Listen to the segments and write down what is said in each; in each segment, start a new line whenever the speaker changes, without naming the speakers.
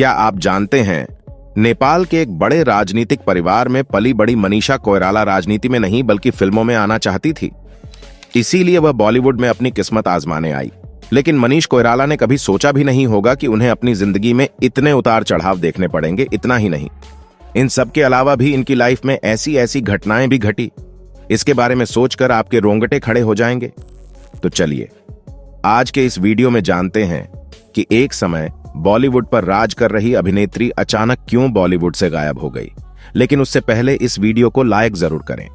क्या आप जानते हैं, नेपाल के एक बड़े राजनीतिक परिवार में पली बड़ी मनीषा कोइराला राजनीति में नहीं बल्कि फिल्मों में आना चाहती थी। इसीलिए वह बॉलीवुड में अपनी किस्मत आजमाने आई। लेकिन मनीष कोइराला ने कभी सोचा भी नहीं होगा कि उन्हें अपनी जिंदगी में इतने उतार चढ़ाव देखने पड़ेंगे। इतना ही नहीं, इन सब के अलावा भी इनकी लाइफ में ऐसी ऐसी घटनाएं भी घटी, इसके बारे में सोचकर आपके रोंगटे खड़े हो जाएंगे। तो चलिए आज के इस वीडियो में जानते हैं कि एक समय बॉलीवुड पर राज कर रही अभिनेत्री अचानक क्यों बॉलीवुड से गायब हो गई। लेकिन उससे पहले इस वीडियो को लाइक जरूर करें।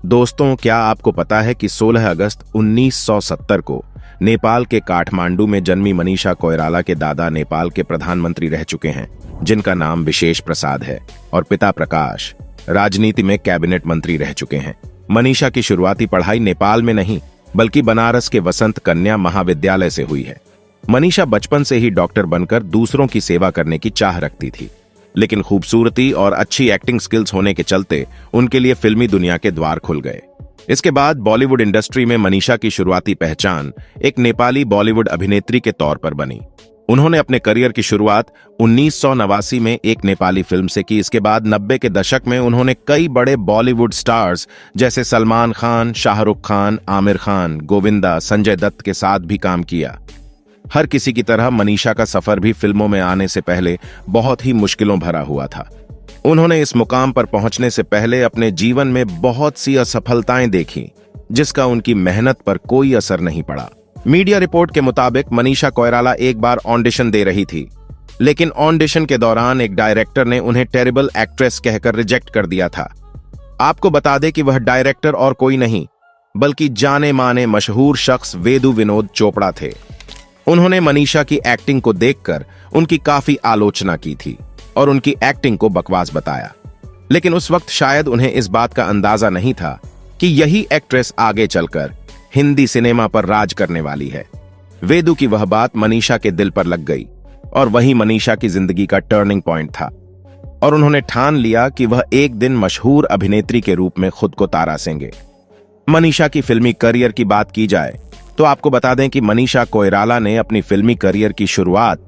दोस्तों, क्या आपको पता है कि 16 अगस्त 1970 को नेपाल के काठमांडू में जन्मी मनीषा कोइराला के दादा नेपाल के प्रधानमंत्री रह चुके हैं, जिनका नाम विशेष प्रसाद है, और पिता प्रकाश राजनीति में कैबिनेट मंत्री रह चुके हैं। मनीषा की शुरुआती पढ़ाई नेपाल में नहीं बल्कि बनारस के वसंत कन्या महाविद्यालय से हुई है। मनीषा बचपन से ही डॉक्टर बनकर दूसरों की सेवा करने की चाह रखती थी, लेकिन खूबसूरती और अच्छी एक्टिंग स्किल्स होने के चलते उनके लिए फिल्मी दुनिया के द्वार खुल गए। इसके बाद बॉलीवुड इंडस्ट्री में मनीषा की शुरुआती पहचान एक नेपाली बॉलीवुड अभिनेत्री के तौर पर बनी। उन्होंने अपने करियर की शुरुआत 1989 में एक नेपाली फिल्म से की। इसके बाद 90 के दशक में उन्होंने कई बड़े बॉलीवुड स्टार्स जैसे सलमान खान, शाहरुख खान, आमिर खान, गोविंदा, संजय दत्त के साथ भी काम किया। हर किसी की तरह मनीषा का सफर भी फिल्मों में आने से पहले बहुत ही मुश्किलों भरा हुआ था। उन्होंने इस मुकाम पर पहुंचने से पहले अपने जीवन में बहुत सी असफलताएं देखी, जिसका उनकी मेहनत पर कोई असर नहीं पड़ा। मीडिया रिपोर्ट के मुताबिक मनीषा कोइराला एक बार ऑडिशन दे रही थी, लेकिन ऑडिशन के दौरान एक डायरेक्टर ने उन्हें टेरिबल एक्ट्रेस कहकर रिजेक्ट कर दिया था। आपको बता दें कि वह डायरेक्टर और कोई नहीं बल्कि जाने माने मशहूर शख्स वेदु विनोद चोपड़ा थे। उन्होंने मनीषा की एक्टिंग को देखकर उनकी काफी आलोचना की थी और उनकी एक्टिंग को बकवास बताया। लेकिन उस वक्त शायद उन्हें इस बात का अंदाजा नहीं था कि यही एक्ट्रेस आगे चलकर हिंदी सिनेमा पर राज करने वाली है। वेदु की वह बात मनीषा के दिल पर लग गई और वही मनीषा की जिंदगी का टर्निंग पॉइंट था, और उन्होंने ठान लिया कि वह एक दिन मशहूर अभिनेत्री के रूप में खुद को तारासेंगे। मनीषा की फिल्मी करियर की बात की जाए तो आपको बता दें कि मनीषा कोइराला ने अपनी फिल्मी करियर की शुरुआत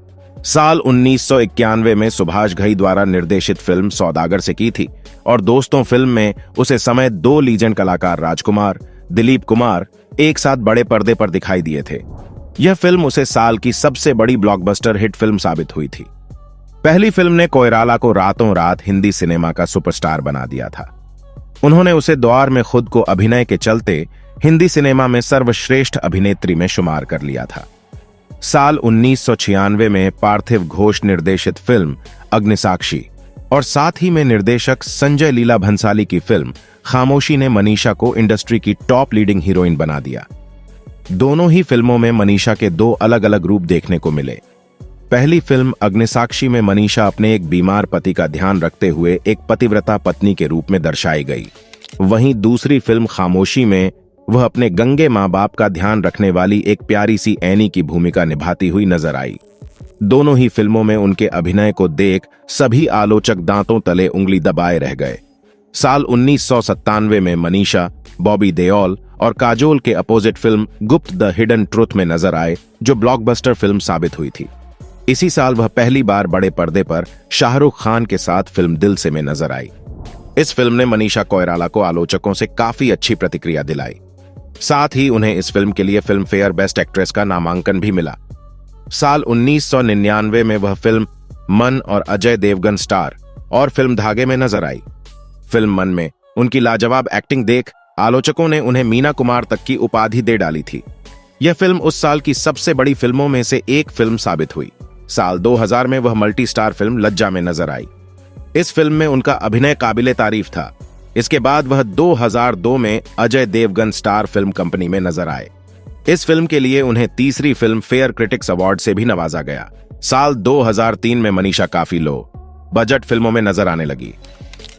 साल 1991 में सुभाष घई द्वारा निर्देशित फिल्म सौदागर से की थी, और दोस्तों फिल्म में उसे समय 2 लीजेंड कलाकार राजकुमार, दिलीप कुमार एक साथ बड़े पर्दे पर दिखाई दिए थे। यह फिल्म उसे साल की सबसे बड़ी ब्लॉकबस्टर हिट फिल्म साबित हुई थी। पहली फिल्म ने कोइराला को रातों रात हिंदी सिनेमा का सुपरस्टार बना दिया था। उन्होंने उसे दौर में खुद को अभिनय के चलते हिंदी सिनेमा में सर्वश्रेष्ठ अभिनेत्री में शुमार कर लिया था। साल 1996 में पार्थिव घोष निर्देशित फिल्म अग्निसाक्षी और साथ ही में निर्देशक संजय लीला भंसाली की फिल्म खामोशी ने मनीषा को इंडस्ट्री की टॉप लीडिंग हीरोइन बना दिया। दोनों ही फिल्मों में मनीषा के 2 अलग अलग रूप देखने को मिले। पहली फिल्म अग्निसाक्षी में मनीषा अपने एक बीमार पति का ध्यान रखते हुए एक पतिव्रता पत्नी के रूप में दर्शाई गई। वहीं दूसरी फिल्म खामोशी में वह अपने गंगे माँ बाप का ध्यान रखने वाली एक प्यारी सी ऐनी की भूमिका निभाती हुई नजर आई। दोनों ही फिल्मों में उनके अभिनय को देख सभी आलोचक दांतों तले उंगली दबाए रह गए। साल 1997 में मनीषा बॉबी देओल और काजोल के अपोजिट फिल्म गुप्त द हिडन ट्रुथ में नजर आए, जो ब्लॉकबस्टर फिल्म साबित हुई थी। इसी साल वह पहली बार बड़े पर्दे पर शाहरुख खान के साथ फिल्म दिल से में नजर आई। इस फिल्म ने मनीषा कोइराला को आलोचकों से काफी अच्छी प्रतिक्रिया दिलाई। साथ ही उन्हें इस फिल्म के लिए फिल्म फेयर बेस्ट एक्ट्रेस का नामांकन भी मिला। साल 1999 में वह फिल्म मन और अजय देवगन स्टार और फिल्म धागे में नजर आई। फिल्म मन में उनकी लाजवाब एक्टिंग देख आलोचकों ने उन्हें मीना कुमार तक की उपाधि दे डाली थी। यह फिल्म उस साल की सबसे बड़ी फिल्मों में से एक फिल्म साबित हुई। साल 2000 में वह मल्टी स्टार फिल्म लज्जा में नजर आई। इस फिल्म में उनका अभिनय काबिले तारीफ था। इसके बाद वह 2002 में Ajay Devgan star film company में नजर आए। इस फिल्म के लिए उन्हें तीसरी फिल्म फेयर क्रिटिक्स अवार्ड से भी नवाजा गया। साल 2003 में मनीषा काफी लो बजट फिल्मों में नजर आने लगी।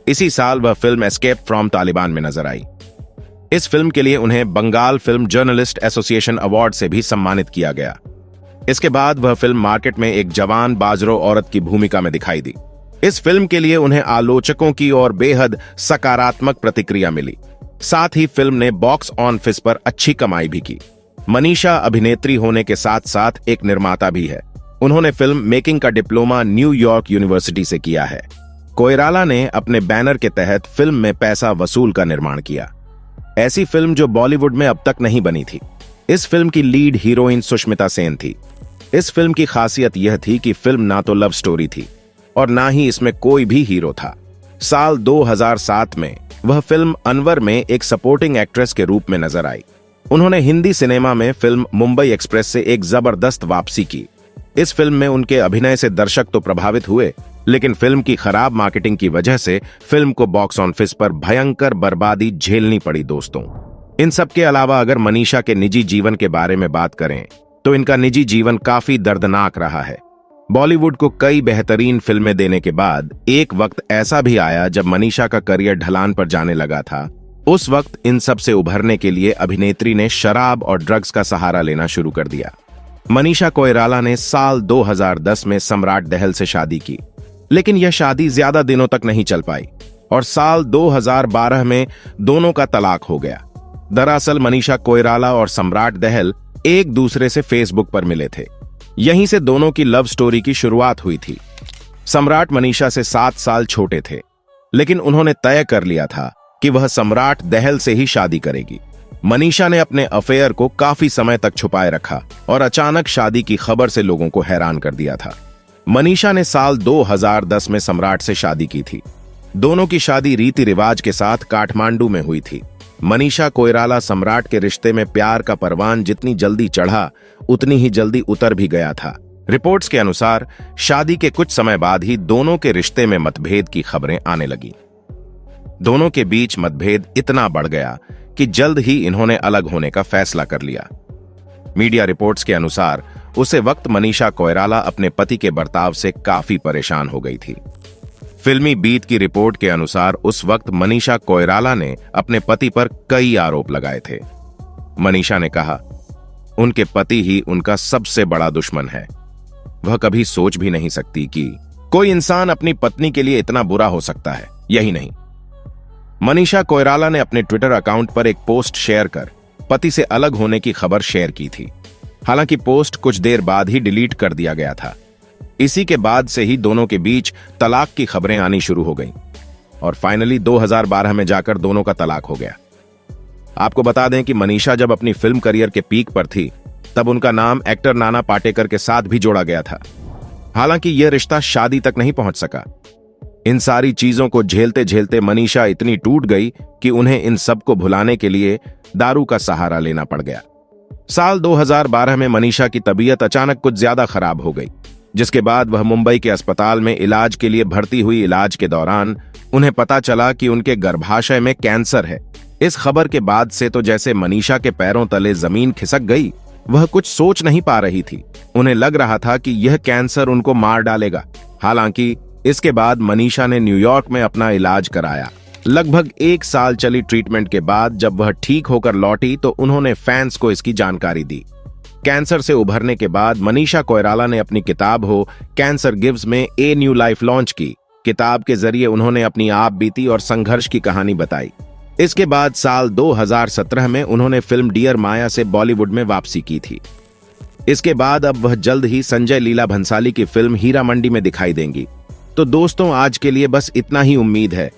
इसी साल वह फिल्म एस्केप फ्रॉम तालिबान में नजर आई। इस फिल्म के लिए उन्हें Bengal film journalist association award से भी सम्मानित किया गया। इसके बाद वह फिल्म मार्केट में एक जवान बाजरो औरत की भूमिका में दिखाई दी। इस फिल्म के लिए उन्हें आलोचकों की ओर बेहद सकारात्मक प्रतिक्रिया मिली। साथ ही फिल्म ने बॉक्स ऑफिस पर अच्छी कमाई भी की। मनीषा अभिनेत्री होने के साथ साथ एक निर्माता भी है। उन्होंने फिल्म मेकिंग का डिप्लोमा न्यूयॉर्क यूनिवर्सिटी से किया है। कोइराला ने अपने बैनर के तहत फिल्म में पैसा वसूल का निर्माण किया, ऐसी फिल्म जो बॉलीवुड में अब तक नहीं बनी थी। इस फिल्म की लीड हीरोइन सुष्मिता सेन थी। इस फिल्म की खासियत यह थी कि फिल्म ना तो लव स्टोरी थी और ना ही इसमें कोई भी हीरो था। साल 2007 में वह फिल्म अनवर में एक सपोर्टिंग एक्ट्रेस के रूप में नजर आई। उन्होंने हिंदी सिनेमा में फिल्म मुंबई एक्सप्रेस से एक जबरदस्त वापसी की। इस फिल्म में उनके अभिनय से दर्शक तो प्रभावित हुए, लेकिन फिल्म की खराब मार्केटिंग की वजह से फिल्म को बॉक्स ऑफिस पर भयंकर बर्बादी झेलनी पड़ी। दोस्तों, इन सब के अलावा अगर मनीषा के निजी जीवन के बारे में बात करें तो इनका निजी जीवन काफी दर्दनाक रहा है। बॉलीवुड को कई बेहतरीन फिल्में देने के बाद एक वक्त ऐसा भी आया जब मनीषा का करियर ढलान पर जाने लगा था। उस वक्त इन सब से उभरने के लिए अभिनेत्री ने शराब और ड्रग्स का सहारा लेना शुरू कर दिया। मनीषा कोइराला ने साल 2010 में सम्राट दहल से शादी की, लेकिन यह शादी ज्यादा दिनों तक नहीं चल पाई और साल 2012 में दोनों का तलाक हो गया। दरअसल मनीषा कोइराला और सम्राट दहल एक दूसरे से फेसबुक पर मिले थे। यहीं से दोनों की लव स्टोरी की शुरुआत हुई थी। सम्राट मनीषा से 7 साल छोटे थे, लेकिन उन्होंने तय कर लिया था कि वह सम्राट दहल से ही शादी करेगी। मनीषा ने अपने अफेयर को काफी समय तक छुपाए रखा और अचानक शादी की खबर से लोगों को हैरान कर दिया था। मनीषा ने साल 2010 में सम्राट से शादी की थी। दोनों की शादी रीति रिवाज के साथ काठमांडू में हुई थी। मनीषा कोइराला सम्राट के रिश्ते में प्यार का परवान जितनी जल्दी चढ़ा उतनी ही जल्दी उतर भी गया था। रिपोर्ट्स के अनुसार शादी के कुछ समय बाद ही दोनों के रिश्ते में मतभेद की खबरें आने लगी। दोनों के बीच मतभेद इतना बढ़ गया कि जल्द ही इन्होंने अलग होने का फैसला कर लिया। मीडिया रिपोर्ट्स के अनुसार उसे वक्त मनीषा कोइराला अपने पति के बर्ताव से काफी परेशान हो गई थी। फिल्मी बीट की रिपोर्ट के अनुसार उस वक्त मनीषा कोइराला ने अपने पति पर कई आरोप लगाए थे। मनीषा ने कहा, उनके पति ही उनका सबसे बड़ा दुश्मन है। वह कभी सोच भी नहीं सकती कि कोई इंसान अपनी पत्नी के लिए इतना बुरा हो सकता है। यही नहीं, मनीषा कोइराला ने अपने ट्विटर अकाउंट पर एक पोस्ट शेयर कर पति से अलग होने की खबर शेयर की थी। हालांकि पोस्ट कुछ देर बाद ही डिलीट कर दिया गया था। इसी के बाद से ही दोनों के बीच तलाक की खबरें आनी शुरू हो गईं और फाइनली 2012 में जाकर दोनों का तलाक हो गया। आपको बता दें कि मनीषा जब अपनी फिल्म करियर के पीक पर थी तब उनका नाम एक्टर नाना पाटेकर के साथ भी जोड़ा गया था। हालांकि यह रिश्ता शादी तक नहीं पहुंच सका। इन सारी चीजों को झेलते झेलते मनीषा इतनी टूट गई कि उन्हें इन सब को भुलाने के लिए दारू का सहारा लेना पड़ गया। साल 2012 में मनीषा की तबीयत अचानक कुछ ज्यादा खराब हो गई, जिसके बाद वह मुंबई के अस्पताल में इलाज के लिए भर्ती हुई। इलाज के दौरान उन्हें पता चला कि उनके गर्भाशय में कैंसर है। इस खबर के बाद से तो जैसे मनीषा के पैरों तले जमीन खिसक गई। वह कुछ सोच नहीं पा रही थी। उन्हें लग रहा था कि यह कैंसर उनको मार डालेगा। हालांकि इसके बाद मनीषा ने न्यूयॉर्क में अपना इलाज कराया। लगभग 1 साल चली ट्रीटमेंट के बाद जब वह ठीक होकर लौटी तो उन्होंने फैंस को इसकी जानकारी दी। कैंसर से उभरने के बाद मनीषा कोइराला ने अपनी किताब हो कैंसर गिव्स में ए न्यू लाइफ लॉन्च की। किताब के जरिए उन्होंने अपनी आप बीती और संघर्ष की कहानी बताई। इसके बाद साल 2017 में उन्होंने फिल्म डियर माया से बॉलीवुड में वापसी की थी। इसके बाद अब वह जल्द ही संजय लीला भंसाली की फिल्म हीरा मंडी में दिखाई देंगी। तो दोस्तों, आज के लिए बस इतना ही। उम्मीद है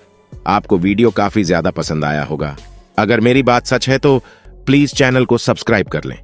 आपको वीडियो काफी ज्यादा पसंद आया होगा। अगर मेरी बात सच है तो प्लीज चैनल को सब्सक्राइब कर लें।